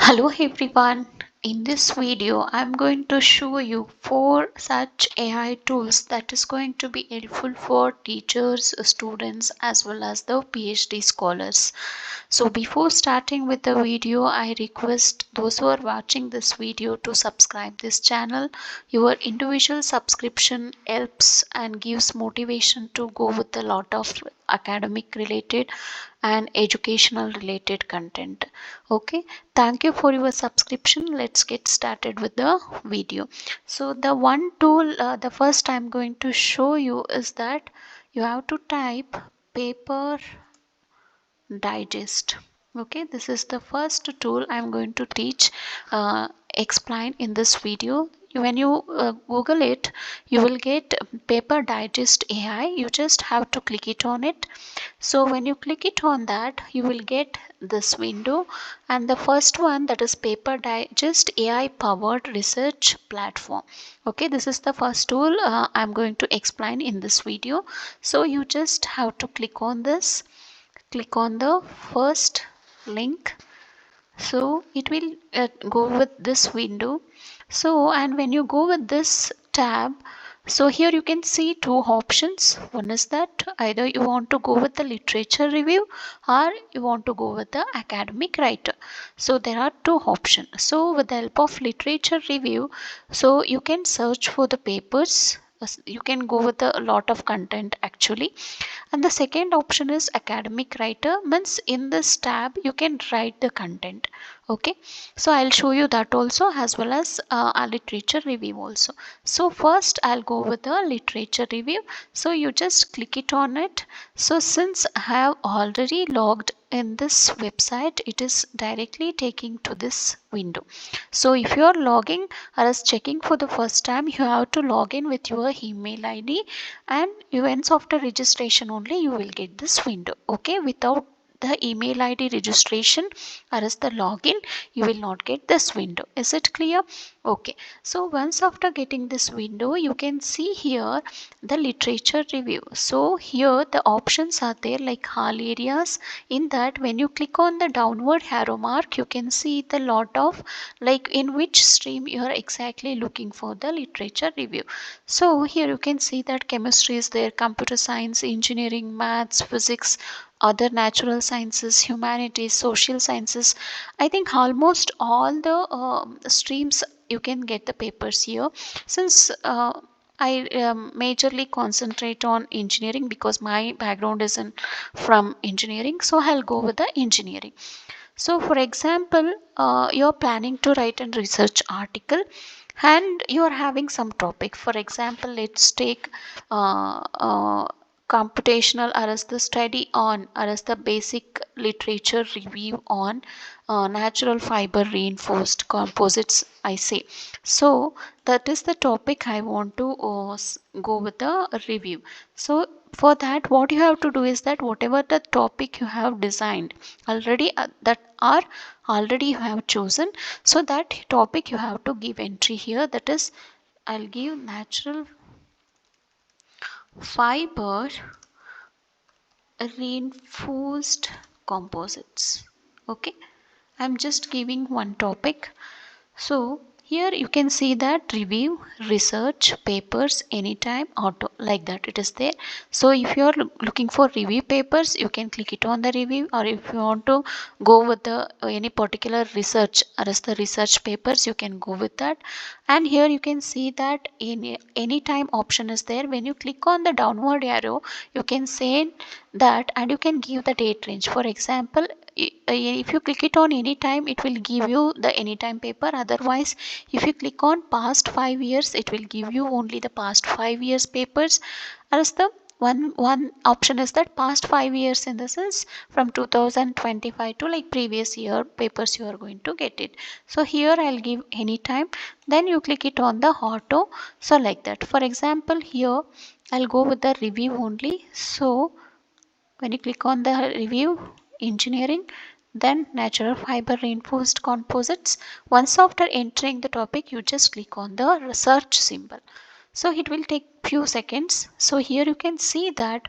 Hello everyone. In this video, I'm going to show you 4 such AI tools that is going to be helpful for teachers, students as well as the PhD scholars. So before starting with the video, I request those who are watching this video to subscribe this channel. Your individual subscription helps and gives motivation to go with a lot of academic related and educational related content. Okay, thank you for your subscription. Let's get started with the video. So the one tool, the first I'm going to show you is that you have to type paper digest. Okay, this is the first tool I'm going to teach, explain in this video. When you google it, you will get paper digest AI. You just have to click it on it. So when you click it on that, you will get this window, and the first one, that is paper digest AI powered research platform. Okay, this is the first tool I'm going to explain in this video. So you just have to click on this, click on the first link. So it will go with this window. So, and when you go with this tab, so here you can see two options. One is that either you want to go with the literature review or you want to go with the academic writer. So there are two options. So with the help of literature review, so you can search for the papers. You can go with a lot of content actually. And the second option is academic writer, means in this tab you can write the content. Okay, so I'll show you that also, as well as a literature review also. So first I'll go with the literature review. So you just click it on it. So since I have already logged in this website, it is directly taking to this window. So if you are logging or as checking for the first time, you have to log in with your email ID, and once after registration only you will get this window. Okay, without the email ID registration or as the login, you will not get this window. Is it clear? Okay, so once after getting this window, you can see here the literature review. So here the options are there like all areas. In that, when you click on the downward arrow mark, you can see the lot of, like, in which stream you are exactly looking for the literature review. So here you can see that chemistry is there, computer science, engineering, maths, physics, other natural sciences, humanities, social sciences. I think almost all the streams you can get the papers here. Since I majorly concentrate on engineering because my background is in from engineering, so I'll go with the engineering. So for example, you're planning to write a research article and you're having some topic. For example, let's take computational or as the study on or as the basic literature review on natural fiber reinforced composites, I say. So that is the topic I want to go with the review. So for that, what you have to do is that whatever the topic you have designed already, that are already you have chosen, so that topic you have to give entry here. That is, I'll give natural fiber reinforced composites. Okay, I'm just giving one topic. So here you can see that review, research, papers, anytime, auto, like that it is there. So if you are looking for review papers, you can click it on the review, or if you want to go with the any particular research or as the research papers, you can go with that. And here you can see that anytime option is there. When you click on the downward arrow, you can say that, and you can give the date range. For example, if you click it on anytime, it will give you the anytime paper. Otherwise, if you click on past 5 years, it will give you only the past 5 years papers. As the one option is that past 5 years, in the sense from 2025 to like previous year papers you are going to get it. So here I'll give anytime, then you click it on the auto. So like that, for example, here I'll go with the review only. So when you click on the review engineering, then natural fiber reinforced composites, once after entering the topic, you just click on the research symbol. So it will take few seconds. So here you can see that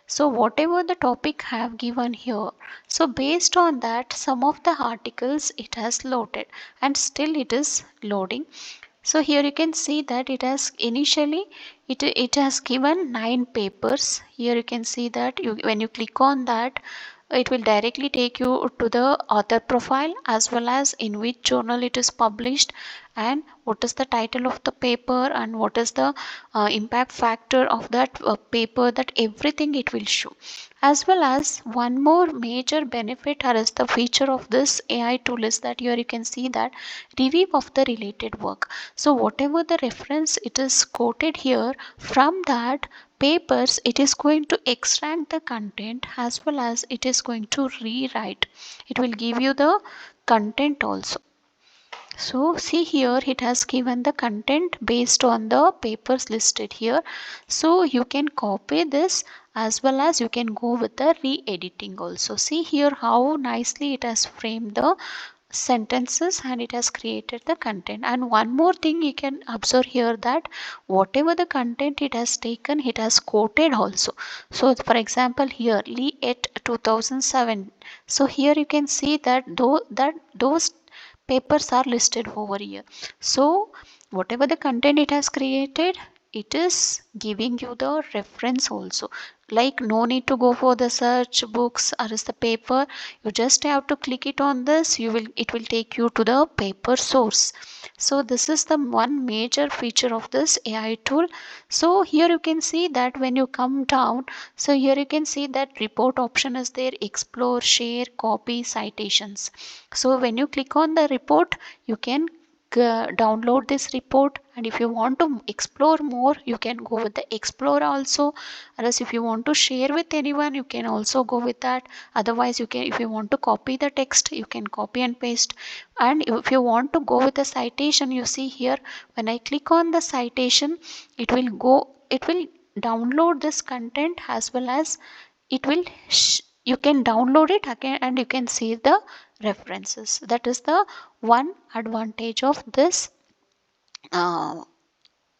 So whatever the topic have given here, so based on that some of the articles it has loaded and still it is loading. So here you can see that it has initially it has given 9 papers. Here you can see that when you click on that, it will directly take you to the author profile as well as in which journal it is published and what is the title of the paper and what is the impact factor of that paper, that everything it will show. As well as one more major benefit or is the feature of this AI tool is that here you can see that review of the related work. So whatever the reference it is quoted here, from that papers it is going to extract the content as well as it is going to rewrite. It will give you the content also. So see here it has given the content based on the papers listed here. So you can copy this as well as you can go with the re-editing also. See here how nicely it has framed the sentences and it has created the content. And one more thing you can observe here, that whatever the content it has taken it has quoted also. So for example here Lee et 2007, so here you can see that those papers are listed over here. So whatever the content it has created, it is giving you the reference also. Like no need to go for the search books or is the paper, you just have to click it on this, it will take you to the paper source. So this is the one major feature of this AI tool. So here you can see that when you come down, so here you can see that report option is there, explore, share, copy, citations. So when you click on the report, you can download this report, and if you want to explore more you can go with the explore also, or else if you want to share with anyone you can also go with that. Otherwise you can, if you want to copy the text you can copy and paste. And if you want to go with the citation, you see here when I click on the citation, it will download this content as well as it will you can download it again and you can see the references. That is the one advantage of this uh,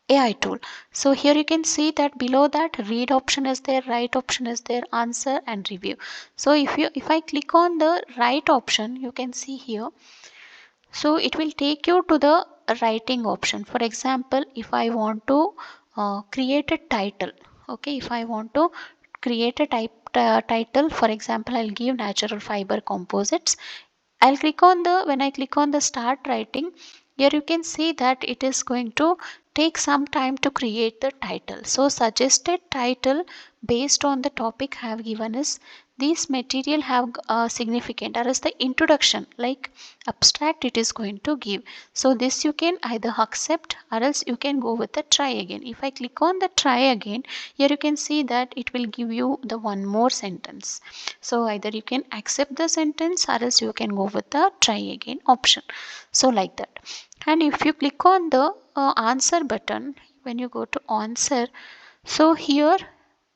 AI tool. So here you can see that below that read option is there, write option is there, answer and review. So if I click on the write option, you can see here, so it will take you to the writing option. For example, if I want to create a title, okay, if I want to create a title, for example I'll give natural fiber composites. I'll click on the, when I click on the start writing, here you can see that it is going to take some time to create the title. So suggested title based on the topic I have given is these material have significant, or is the introduction like abstract it is going to give. So this you can either accept or else you can go with the try again. If I click on the try again, here you can see that it will give you the one more sentence. So either you can accept the sentence or else you can go with the try again option. So like that. And if you click on the answer button, when you go to answer, so here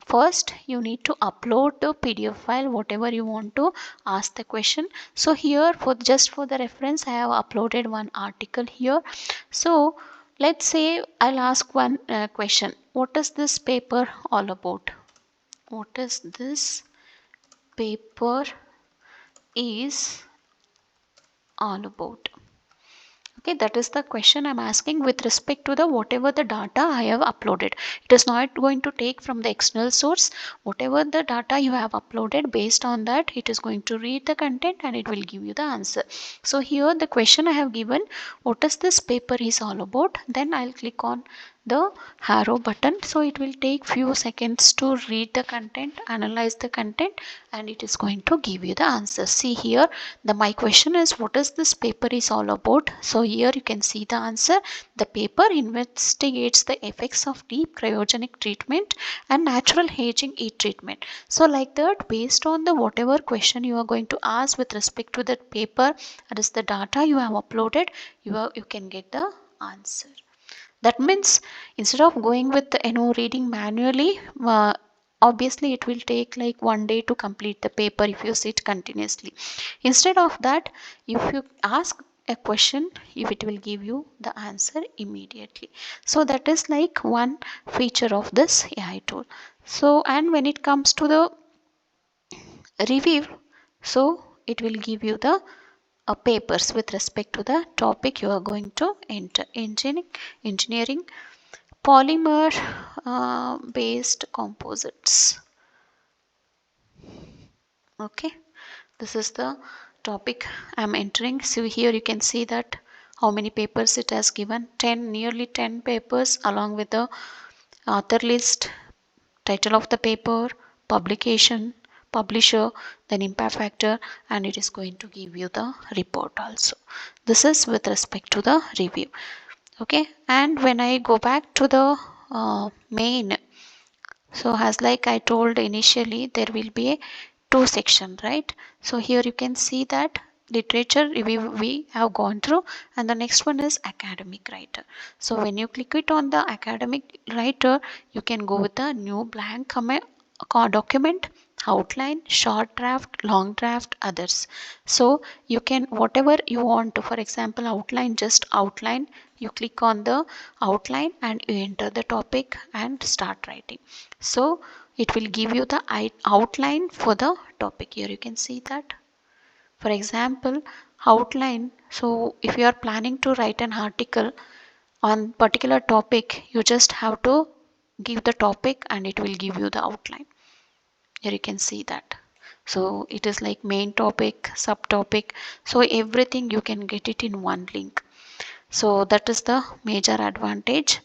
first you need to upload the PDF file whatever you want to ask the question. So here for just for the reference I have uploaded one article here. So let's say I'll ask one question, what is this paper all about? What is this paper is all about? Okay, that is the question I'm asking with respect to the whatever the data I have uploaded. It is not going to take from the external source. Whatever the data you have uploaded, based on that it is going to read the content and it will give you the answer. So here the question I have given, what is this paper is all about? Then I'll click on the arrow button, so it will take few seconds to read the content, analyze the content, and it is going to give you the answer. See here, my question is what is this paper is all about? So here you can see the answer. The paper investigates the effects of deep cryogenic treatment and natural aging heat treatment. So like that, based on the whatever question you are going to ask with respect to that paper, that is the data you have uploaded, you can get the answer. That means instead of going with reading manually, obviously it will take like one day to complete the paper if you sit continuously. Instead of that, if you ask a question, if it will give you the answer immediately. So that is like one feature of this AI tool. So, and when it comes to the review, so it will give you the papers with respect to the topic you are going to enter. Engineering polymer based composites. Okay, this is the topic I'm entering. So here you can see that how many papers it has given. 10, nearly 10 papers along with the author list, title of the paper, publication, publisher, then impact factor, and it is going to give you the report also. This is with respect to the review. Okay, and when I go back to the main, so as like I told initially, there will be a two section, right? So here you can see that literature review we have gone through, and the next one is academic writer. So when you click it on the academic writer, you can go with the new blank document, outline, short draft, long draft, others. So you can whatever you want to, for example outline, just outline, you click on the outline and you enter the topic and start writing. So it will give you the outline for the topic. Here you can see that, for example outline. So if you are planning to write an article on particular topic, you just have to give the topic and it will give you the outline. Here you can see that. So it is like main topic, subtopic, so everything you can get it in one link. So that is the major advantage.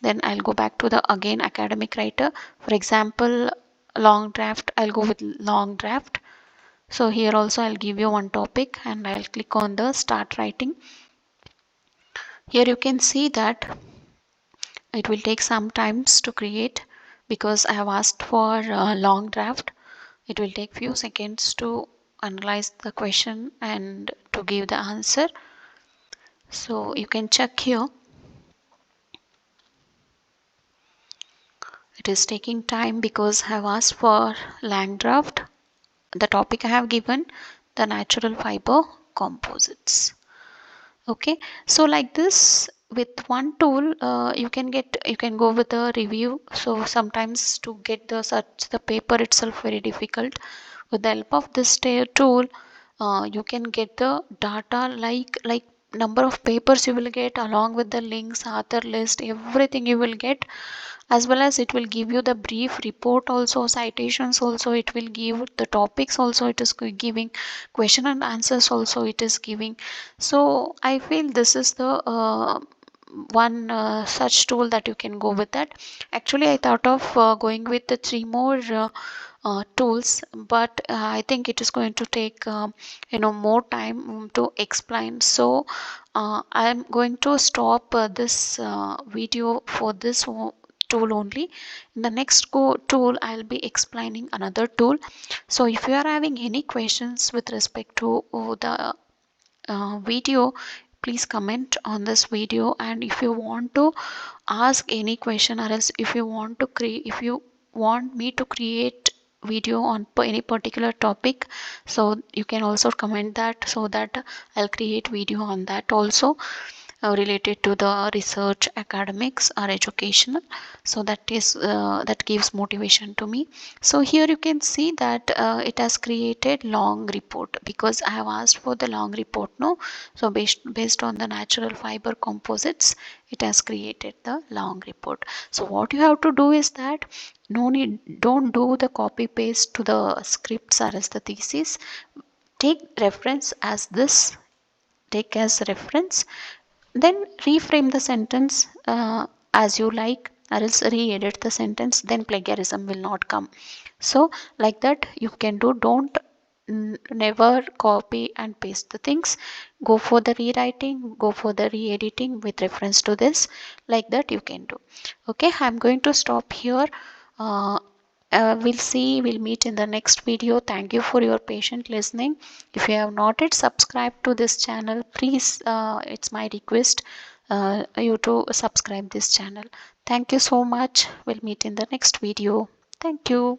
Then I'll go back to the again academic writer. For example long draft, I'll go with long draft. So here also I'll give you one topic and I'll click on the start writing. Here you can see that it will take some times to create because I have asked for a long draft. It will take few seconds to analyze the question and to give the answer. So you can check here. It is taking time because I have asked for long draft. The topic I have given, the natural fiber composites. Okay, so like this with one tool you can go with a review. So sometimes to get the search the paper itself very difficult. With the help of this tool you can get the data like number of papers you will get along with the links, author list, everything you will get, as well as it will give you the brief report also, citations also, it will give the topics also, it is giving question and answers also, it is giving. So I feel this is the one such tool that you can go with that. Actually I thought of going with the three more tools, but I think it is going to take more time to explain. So I'm going to stop this video for this tool only. In the next tool I'll be explaining another tool. So if you are having any questions with respect to the video, please comment on this video. And if you want to ask any question, or else if you want to create, if you want me to create video on any particular topic, so you can also comment that, so that I'll create video on that also, related to the research, academics or educational. So that gives motivation to me. So here you can see that it has created long report because I have asked for the long report, no? So based on the natural fiber composites, it has created the long report. So what you have to do is that no need, don't do the copy paste to the scripts or as the thesis. Take reference as this, take as reference, then reframe the sentence as you like, or else re-edit the sentence, then plagiarism will not come. So like that you can do. Don't never copy and paste the things. Go for the rewriting, go for the re-editing with reference to this. Like that you can do. Okay, I'm going to stop here. uh, we'll meet in the next video. Thank you for your patient listening. If you have not yet subscribed to this channel, please, it's my request you to subscribe this channel. Thank you so much. We'll meet in the next video. Thank you.